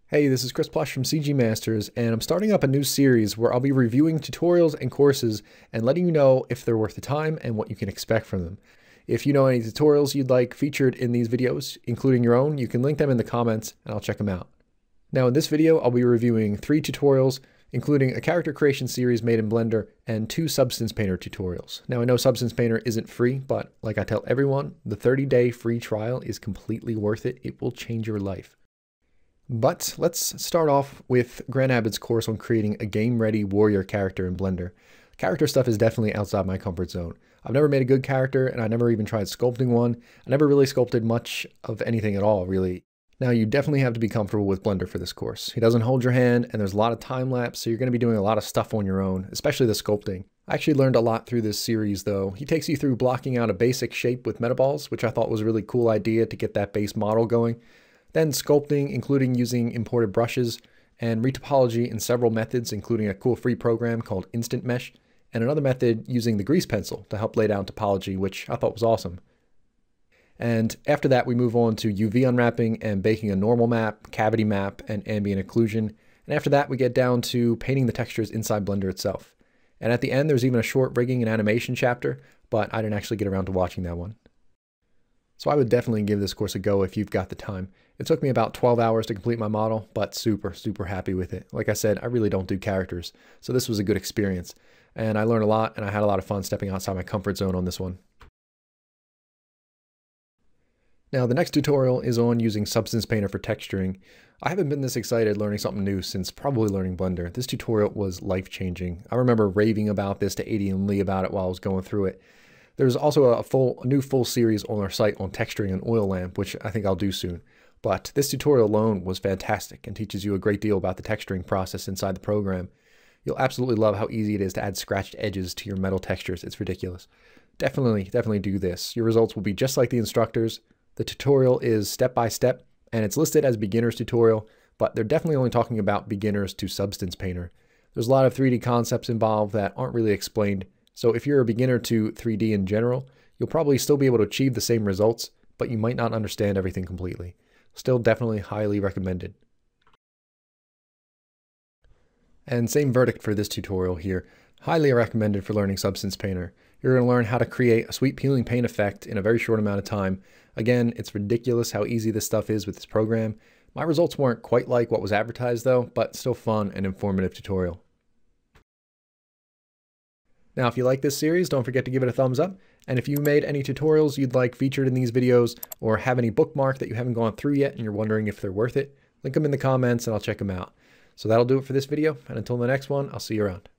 Hey, this is Chris Plush from CG Masters, and I'm starting up a new series where I'll be reviewing tutorials and courses and letting you know if they're worth the time and what you can expect from them. If you know any tutorials you'd like featured in these videos, including your own, you can link them in the comments and I'll check them out. Now in this video, I'll be reviewing 3 tutorials, including a character creation series made in Blender and 2 Substance Painter tutorials. Now I know Substance Painter isn't free, but like I tell everyone, the 30-day free trial is completely worth it. It will change your life. But let's start off with Grant Abbitt's course on creating a game-ready warrior character in Blender. Character stuff is definitely outside my comfort zone. I've never made a good character, and I never even tried sculpting one. I never really sculpted much of anything at all, really. Now, you definitely have to be comfortable with Blender for this course. He doesn't hold your hand, and there's a lot of time lapse, so you're going to be doing a lot of stuff on your own, especially the sculpting. I actually learned a lot through this series, though. He takes you through blocking out a basic shape with metaballs, which I thought was a really cool idea to get that base model going. Then sculpting, including using imported brushes, and retopology in several methods, including a cool free program called Instant Mesh, and another method using the grease pencil to help lay down topology, which I thought was awesome. And after that, we move on to UV unwrapping and baking a normal map, cavity map, and ambient occlusion. And after that, we get down to painting the textures inside Blender itself. And at the end, there's even a short rigging and animation chapter, but I didn't actually get around to watching that one. So I would definitely give this course a go if you've got the time. It took me about 12 hours to complete my model, but super happy with it. Like I said, I really don't do characters, so this was a good experience. And I learned a lot, and I had a lot of fun stepping outside my comfort zone on this one. Now, the next tutorial is on using Substance Painter for texturing. I haven't been this excited learning something new since probably learning Blender. This tutorial was life-changing. I remember raving about this to Adie and Lee about it while I was going through it. There's also a new full series on our site on texturing an oil lamp, which I think I'll do soon. But this tutorial alone was fantastic and teaches you a great deal about the texturing process inside the program. You'll absolutely love how easy it is to add scratched edges to your metal textures. It's ridiculous. Definitely do this. Your results will be just like the instructors. The tutorial is step by step, and it's listed as beginner's tutorial, but they're definitely only talking about beginners to Substance Painter. There's a lot of 3D concepts involved that aren't really explained. So if you're a beginner to 3D in general, you'll probably still be able to achieve the same results, but you might not understand everything completely. Still definitely highly recommended. And same verdict for this tutorial here. Highly recommended for learning Substance Painter. You're going to learn how to create a sweet peeling paint effect in a very short amount of time. Again, it's ridiculous how easy this stuff is with this program. My results weren't quite like what was advertised though, but still fun and informative tutorial. Now, if you like this series, don't forget to give it a thumbs up. And if you made any tutorials you'd like featured in these videos, or have any bookmark that you haven't gone through yet and you're wondering if they're worth it, link them in the comments and I'll check them out. So that'll do it for this video, and until the next one, I'll see you around.